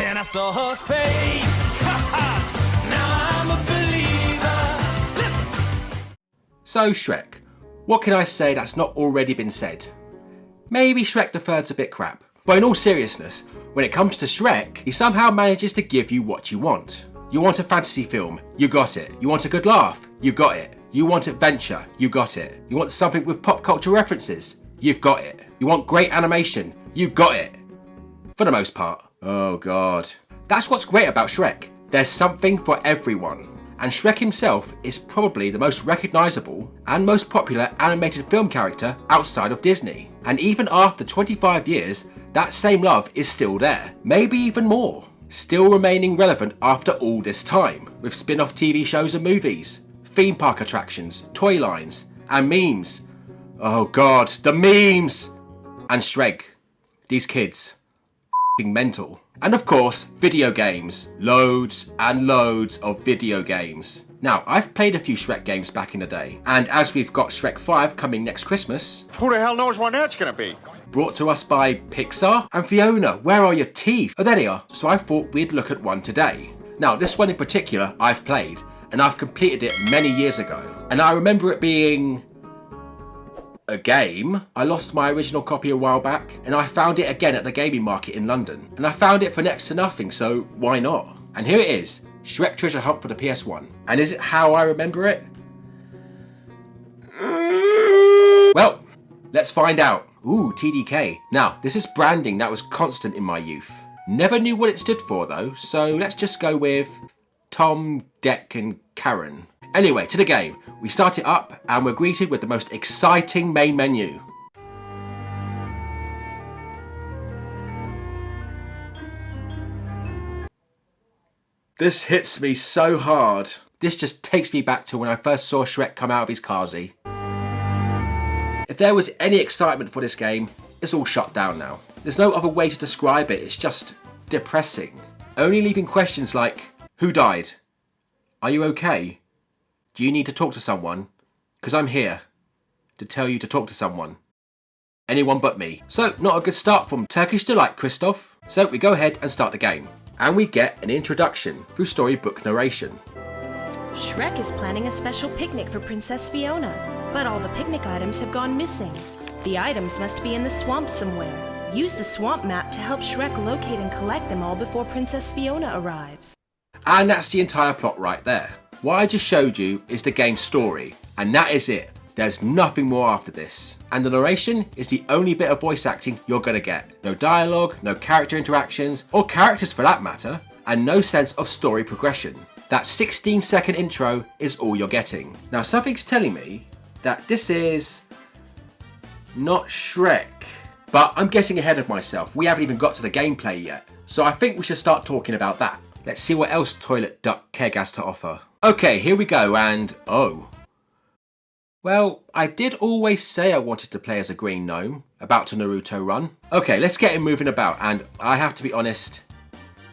And I saw her face. Now I'm a believer. So Shrek, what can I say that's not already been said? Maybe Shrek the Third's a bit crap, but in all seriousness, when it comes to Shrek, he somehow manages to give you what you want. You want a fantasy film, you got it. You want a good laugh, you got it. You want adventure, you got it. You want something with pop culture references, you've got it. You want great animation, you got it. For the most part. Oh god. That's what's great about Shrek. There's something for everyone. And Shrek himself is probably the most recognisable and most popular animated film character outside of Disney. And even after 25 years, that same love is still there. Maybe even more. Still remaining relevant after all this time, with spin-off TV shows and movies, theme park attractions, toy lines, and memes. Oh god, the memes! And Shrek. These kids. F***ing mental. And of course, video games. Loads and loads of video games. Now, I've played a few Shrek games back in the day, and as we've got Shrek 5 coming next Christmas... Who the hell knows when that's gonna be? Brought to us by Pixar. And Fiona, where are your teeth? Oh, there they are. So I thought we'd look at one today. Now, this one in particular, I've played, and I've completed it many years ago. And I remember it being... a game. I lost my original copy a while back, and I found it again at the gaming market in London. And I found it for next to nothing, so why not? And here it is, Shrek Treasure Hunt for the PS1. And is it how I remember it? Well, let's find out. Ooh, TDK. Now, this is branding that was constant in my youth. Never knew what it stood for though, so let's just go with Tom, Deck and Karen. Anyway, to the game. We start it up and we're greeted with the most exciting main menu. This hits me so hard. This just takes me back to when I first saw Shrek come out of his carsy. If there was any excitement for this game, it's all shut down now. There's no other way to describe it, it's just depressing. Only leaving questions like, who died? Are you okay? Do you need to talk to someone? Because I'm here to tell you to talk to someone. Anyone but me. So, not a good start from Turkish Delight, Christoph. So we go ahead and start the game. And we get an introduction through storybook narration. Shrek is planning a special picnic for Princess Fiona, but all the picnic items have gone missing. The items must be in the swamp somewhere. Use the swamp map to help Shrek locate and collect them all before Princess Fiona arrives. And that's the entire plot right there. What I just showed you is the game's story, and that is it. There's nothing more after this. And the narration is the only bit of voice acting you're gonna get. No dialogue, no character interactions, or characters for that matter, and no sense of story progression. That 16-second intro is all you're getting. Now something's telling me that this is not Shrek. But I'm getting ahead of myself. We haven't even got to the gameplay yet. So I think we should start talking about that. Let's see what else Toilet Duck Keg has to offer. Okay, here we go, and oh. Well, I did always say I wanted to play as a green gnome, about to Naruto run. Okay, let's get him moving about, and I have to be honest,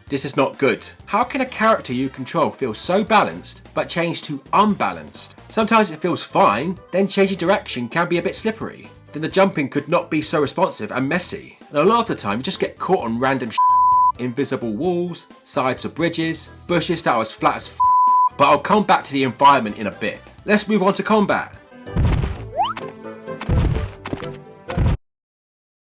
this is not good. How can a character you control feel so balanced, but change to unbalanced? Sometimes it feels fine, then changing direction can be a bit slippery. Then the jumping could not be so responsive and messy. And a lot of the time you just get caught on random invisible walls, sides of bridges, bushes that are as flat as but I'll come back to the environment in a bit. Let's move on to combat.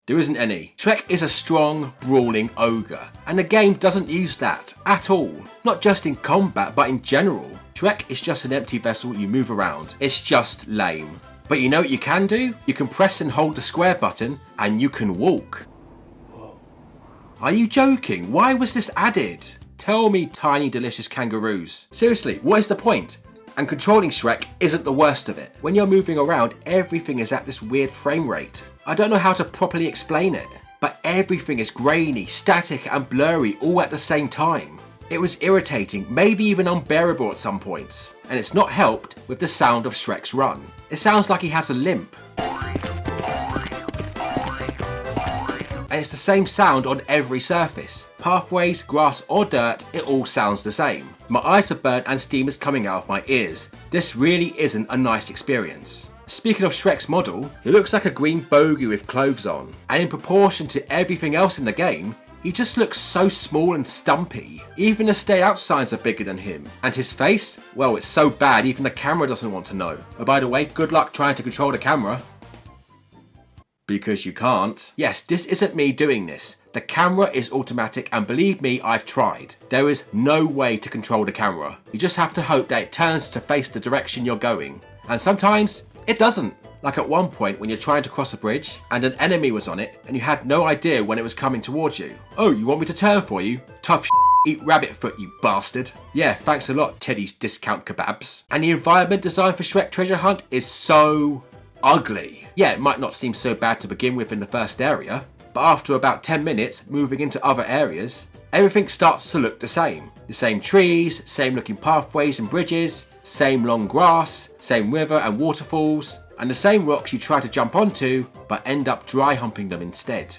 There isn't any. Shrek is a strong, brawling ogre, and the game doesn't use that at all. Not just in combat, but in general. Shrek is just an empty vessel you move around. It's just lame. But you know what you can do? You can press and hold the square button, and you can walk. Are you joking? Why was this added? Tell me, tiny delicious kangaroos. Seriously, what is the point? And controlling Shrek isn't the worst of it. When you're moving around, everything is at this weird frame rate. I don't know how to properly explain it, but everything is grainy, static and blurry all at the same time. It was irritating, maybe even unbearable at some points. And it's not helped with the sound of Shrek's run. It sounds like he has a limp. And it's the same sound on every surface. Pathways, grass or dirt, it all sounds the same. My eyes are burnt and steam is coming out of my ears. This really isn't a nice experience. Speaking of Shrek's model, he looks like a green bogey with clothes on. And in proportion to everything else in the game, He just looks so small and stumpy. Even the stay out signs are bigger than him. And his face? Well, it's so bad even the camera doesn't want to know. Oh, by the way, good luck trying to control the camera. Because you can't. Yes, this isn't me doing this. The camera is automatic and believe me, I've tried. There is no way to control the camera. You just have to hope that it turns to face the direction you're going. And sometimes it doesn't. Like at one point when you're trying to cross a bridge and an enemy was on it and you had no idea when it was coming towards you. Oh, you want me to turn for you? Tough eat rabbit foot, you bastard. Yeah, thanks a lot, Teddy's discount kebabs. And the environment design for Shrek Treasure Hunt is so ugly. Yeah, it might not seem so bad to begin with in the first area, but after about 10 minutes moving into other areas, everything starts to look the same. The same trees, same looking pathways and bridges, same long grass, same river and waterfalls, and the same rocks you try to jump onto, but end up dry humping them instead.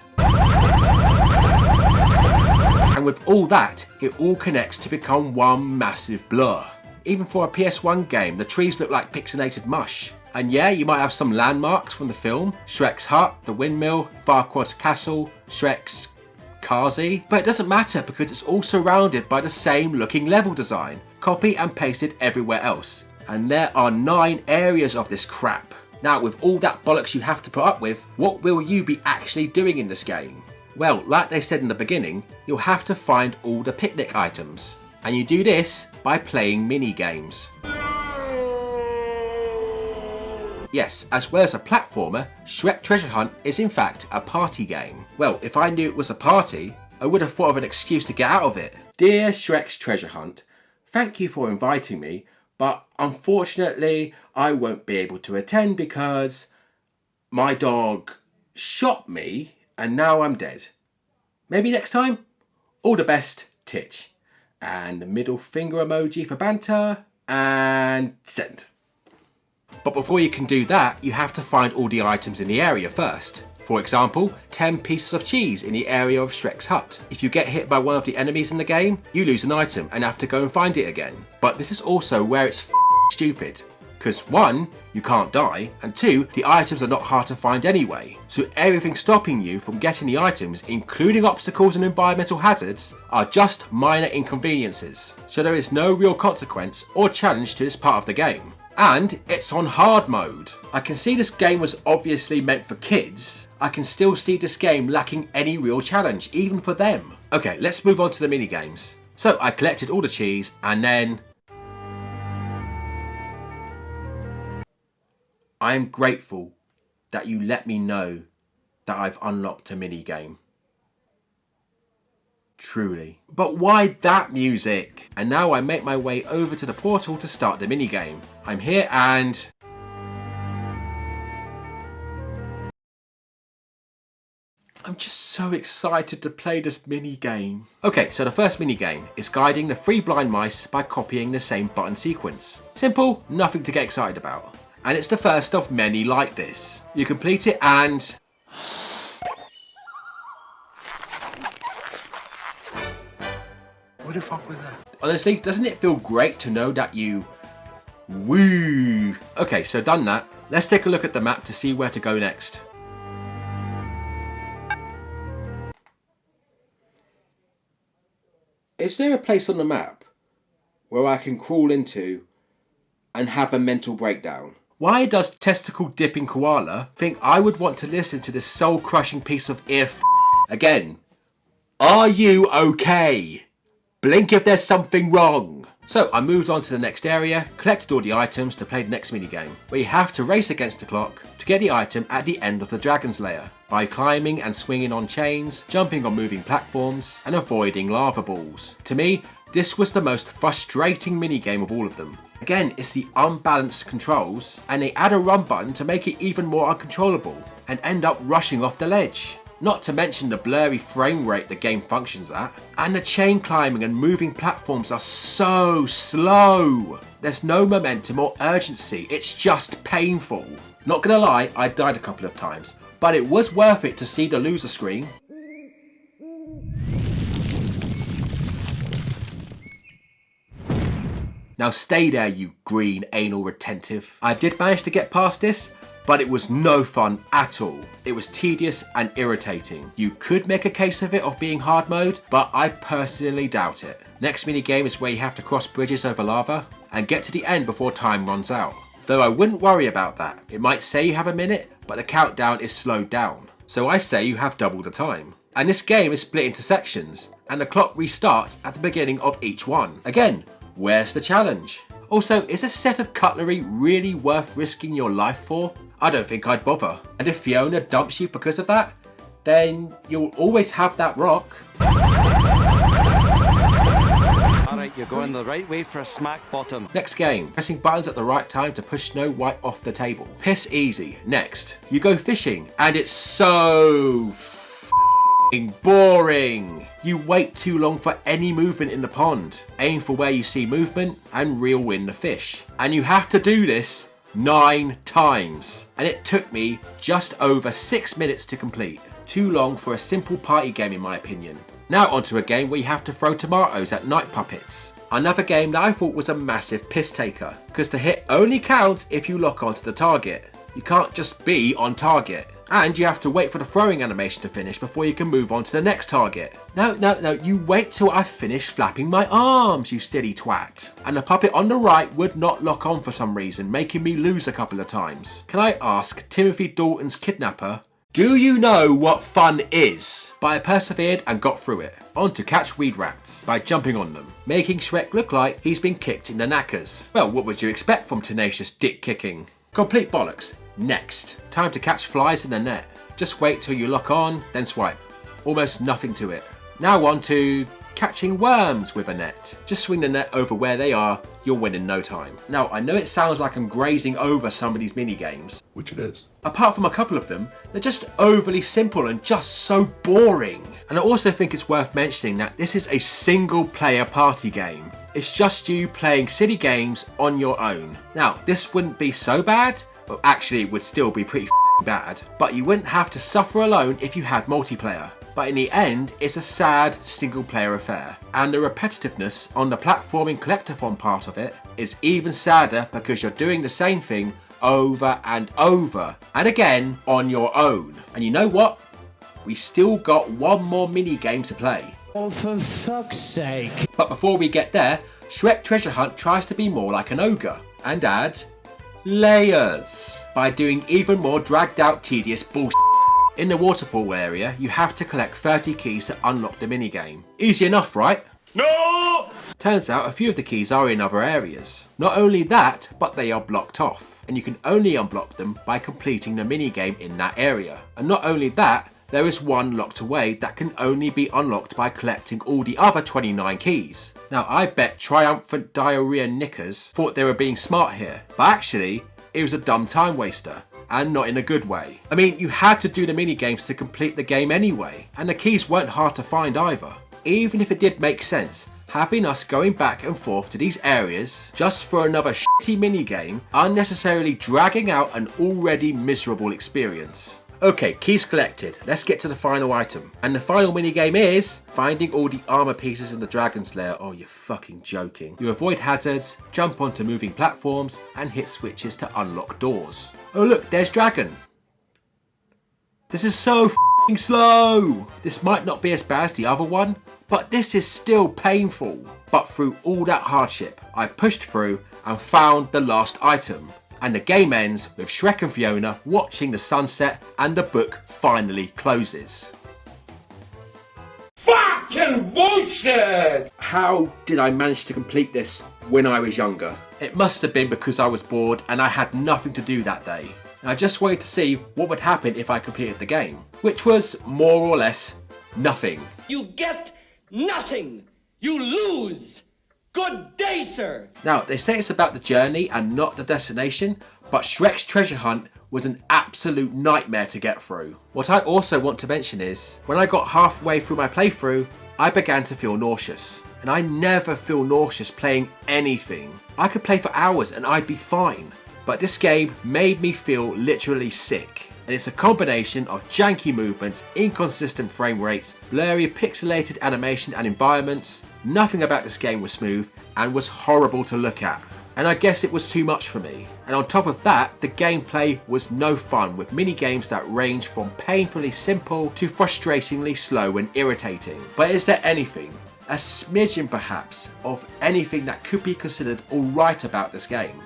And with all that, it all connects to become one massive blur. Even for a PS1 game, the trees look like pixelated mush. And yeah, you might have some landmarks from the film, Shrek's hut, the windmill, Farquaad's castle, Shrek's Kazi, but it doesn't matter because it's all surrounded by the same looking level design, copy and pasted everywhere else. And there are 9 areas of this crap. Now, with all that bollocks you have to put up with, what will you be actually doing in this game? Well, like they said in the beginning, you'll have to find all the picnic items. And you do this by playing mini games. Yes, as well as a platformer, Shrek Treasure Hunt is in fact a party game. Well, if I knew it was a party, I would have thought of an excuse to get out of it. Dear Shrek's Treasure Hunt, thank you for inviting me, but unfortunately I won't be able to attend because my dog shot me and now I'm dead. Maybe next time? All the best, Titch. And the middle finger emoji for banter, and send. But before you can do that, you have to find all the items in the area first. For example, 10 pieces of cheese in the area of Shrek's hut. If you get hit by one of the enemies in the game, you lose an item and have to go and find it again. But this is also where it's stupid. Because 1, you can't die, and 2, the items are not hard to find anyway. So everything stopping you from getting the items, including obstacles and environmental hazards, are just minor inconveniences. So there is no real consequence or challenge to this part of the game. And it's on hard mode. I can see this game was obviously meant for kids. I can still see this game lacking any real challenge, even for them. Okay, let's move on to the mini games. So I collected all the cheese and then I am grateful that you let me know that I've unlocked a mini game. Truly. But why that music? And now I make my way over to the portal to start the mini game. I'm here and I'm just so excited to play this mini game. Okay, so the first mini game is guiding the 3 blind mice by copying the same button sequence. Simple, nothing to get excited about. And it's the first of many like this. You complete it and What the fuck was that? honestly, doesn't it feel great to know that you woo? Okay, so done that. Let's take a look at the map to see where to go next. Is there a place on the map where I can crawl into and have a mental breakdown? Why does testicle dipping koala think I would want to listen to this soul crushing piece of again? Are you okay? Blink if there's something wrong. So I moved on to the next area, collected all the items to play the next minigame, where you have to race against the clock to get the item at the end of the dragon's lair, by climbing and swinging on chains, jumping on moving platforms, and avoiding lava balls. To me, this was the most frustrating minigame of all of them. Again, it's the unbalanced controls, and they add a run button to make it even more uncontrollable, and end up rushing off the ledge. Not to mention the blurry frame rate the game functions at. And the chain climbing and moving platforms are so slow. There's no momentum or urgency, it's just painful. Not gonna lie, I died a couple of times, but it was worth it to see the loser screen. Now stay there, you green anal retentive. I did manage to get past this, but it was no fun at all. It was tedious and irritating. You could make a case of it of being hard mode, but I personally doubt it. Next minigame is where you have to cross bridges over lava and get to the end before time runs out. Though I wouldn't worry about that. It might say you have a minute, but the countdown is slowed down. So I say you have double the time. And this game is split into sections, and the clock restarts at the beginning of each one. Again, where's the challenge? Also, is a set of cutlery really worth risking your life for? I don't think I'd bother. And if Fiona dumps you because of that, then you'll always have that rock. Alright, you're going the right way for a smack bottom. Next game, pressing buttons at the right time to push Snow White off the table. Piss easy. Next, you go fishing, and it's so boring. You wait too long for any movement in the pond. Aim for where you see movement and reel in the fish. And you have to do this 9 times. And it took me just over 6 minutes to complete. Too long for a simple party game in my opinion. Now onto a game where you have to throw tomatoes at night puppets. Another game that I thought was a massive piss taker, because the hit only counts if you lock onto the target. You can't just be on target. And you have to wait for the throwing animation to finish before you can move on to the next target. No, you wait till I finish flapping my arms, you silly twat. And the puppet on the right would not lock on for some reason, making me lose a couple of times. Can I ask Timothy Dalton's kidnapper, do you know what fun is? But I persevered and got through it. On to catch weed rats by jumping on them, making Shrek look like he's been kicked in the knackers. Well, what would you expect from tenacious dick kicking? Complete bollocks. Next, time to catch flies in the net. Just wait till you lock on, then swipe. Almost nothing to it. Now on to catching worms with a net. Just swing the net over where they are, you'll win in no time. Now, I know it sounds like I'm grazing over some of these mini games, Which it is. apart from a couple of them, they're just overly simple and just so boring. And I also think it's worth mentioning that this is a single player party game. It's just you playing silly games on your own. Now, this wouldn't be so bad, but actually it would still be pretty bad. But you wouldn't have to suffer alone if you had multiplayer. But in the end, it's a sad single player affair. And the repetitiveness on the platforming collectathon part of it is even sadder because you're doing the same thing over and over and again on your own. And you know what? We still got one more mini game to play. Oh, for fuck's sake. But before we get there, Shrek Treasure Hunt tries to be more like an ogre and add layers by doing even more dragged out tedious bullshit. In the waterfall area, you have to collect 30 keys to unlock the minigame. Easy enough, right? No! Turns out a few of the keys are in other areas. Not only that, but they are blocked off, and you can only unblock them by completing the minigame in that area. And not only that, there is one locked away that can only be unlocked by collecting all the other 29 keys. Now I bet Triumphant Diarrhea Knickers thought they were being smart here, but actually it was a dumb time waster. And not in a good way. I mean, you had to do the minigames to complete the game anyway, and the keys weren't hard to find either. Even if it did make sense, having us going back and forth to these areas just for another shitty minigame, unnecessarily dragging out an already miserable experience. Okay, keys collected, let's get to the final item. And the final minigame is finding all the armor pieces in the dragon's lair. Oh, you're fucking joking. You avoid hazards, jump onto moving platforms, and hit switches to unlock doors. Oh look, there's Dragon. This is so f***ing slow. This might not be as bad as the other one, but this is still painful. But through all that hardship, I pushed through and found the last item. And the game ends with Shrek and Fiona watching the sunset and the book finally closes. Fucking bullshit! How did I manage to complete this when I was younger? It must have been because I was bored and I had nothing to do that day. And I just wanted to see what would happen if I completed the game, which was more or less nothing. You get nothing. You lose. Good day, sir. Now, they say it's about the journey and not the destination, but Shrek's Treasure Hunt was an absolute nightmare to get through. What I also want to mention is, when I got halfway through my playthrough, I began to feel nauseous. And I never feel nauseous playing anything. I could play for hours and I'd be fine. But this game made me feel literally sick. And it's a combination of janky movements, inconsistent frame rates, blurry pixelated animation and environments. Nothing about this game was smooth and was horrible to look at. and I guess it was too much for me. And on top of that, the gameplay was no fun, with mini games that range from painfully simple to frustratingly slow and irritating. But is there anything, a smidgen perhaps, of anything that could be considered alright about this game?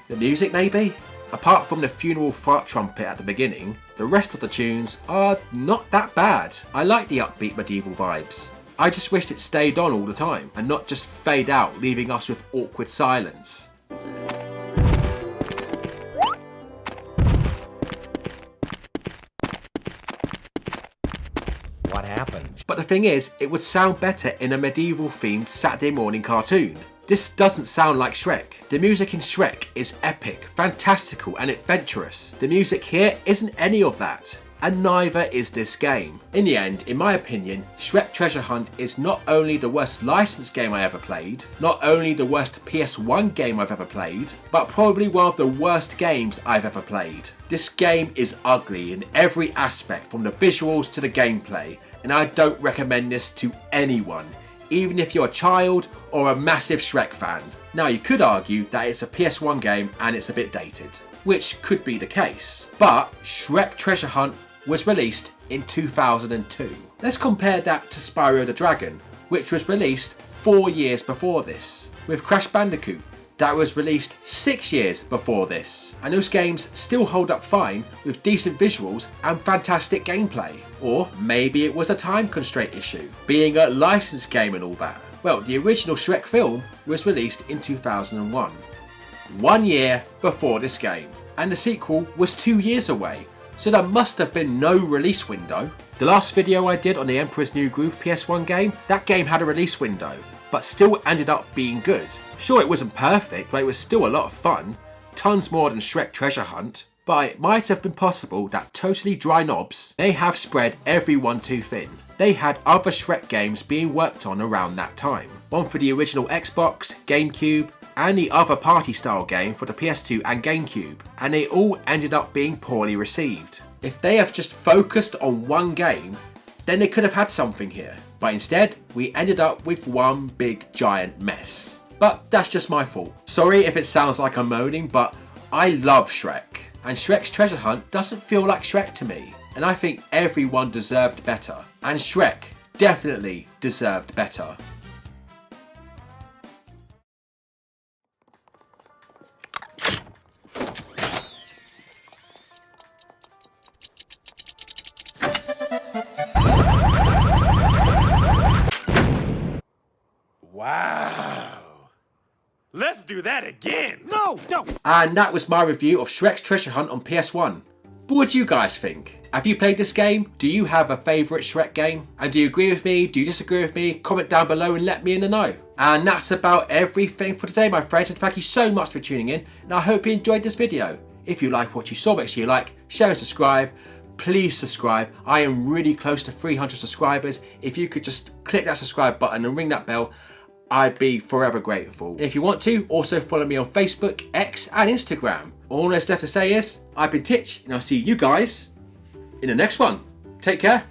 The music maybe? Apart from the funeral fart trumpet at the beginning, the rest of the tunes are not that bad. I like the upbeat medieval vibes. I just wished it stayed on all the time and not just fade out, leaving us with awkward silence. What happened? But the thing is, it would sound better in a medieval themed Saturday morning cartoon. This doesn't sound like Shrek. The music in Shrek is epic, fantastical and adventurous. The music here isn't any of that. And neither is this game. In the end, in my opinion, Shrek Treasure Hunt is not only the worst licensed game I ever played, not only the worst PS1 game I've ever played, but probably one of the worst games I've ever played. This game is ugly in every aspect, from the visuals to the gameplay, and I don't recommend this to anyone, even if you're a child or a massive Shrek fan. Now, you could argue that it's a PS1 game and it's a bit dated, which could be the case, but Shrek Treasure Hunt was released in 2002. Let's compare that to Spyro the Dragon, which was released 4 years before this, with Crash Bandicoot, that was released 6 years before this, and those games still hold up fine with decent visuals and fantastic gameplay. Or maybe it was a time constraint issue, being a licensed game and all that. Well, the original Shrek film was released in 2001, 1 year before this game, and the sequel was 2 years away, so there must have been no release window. The last video I did on the Emperor's New Groove PS1 game, that game had a release window, but still ended up being good. Sure, it wasn't perfect, but it was still a lot of fun, tons more than Shrek Treasure Hunt. But it might have been possible that totally dry knobs may have spread everyone too thin. They had other Shrek games being worked on around that time. One for the original Xbox, GameCube, and the other party style game for the PS2 and GameCube, and they all ended up being poorly received. If they have just focused on one game, then they could have had something here. But instead, we ended up with one big giant mess. But that's just my fault. Sorry if it sounds like I'm moaning, but I love Shrek. And Shrek's Treasure Hunt doesn't feel like Shrek to me. And I think everyone deserved better. And Shrek definitely deserved better. Wow. Let's do that again. No. And that was my review of Shrek's Treasure Hunt on PS1. But what do you guys think? Have you played this game? Do you have a favourite Shrek game? And do you agree with me? Do you disagree with me? Comment down below and let me in the know. And that's about everything for today, my friends. And thank you so much for tuning in. And I hope you enjoyed this video. If you like what you saw, make sure you like, share and subscribe. Please subscribe. I am really close to 300 subscribers. If you could just click that subscribe button and ring that bell, I'd be forever grateful. And if you want to, also follow me on Facebook, X and Instagram. All that's left to say is, I've been Titch and I'll see you guys in the next one. Take care.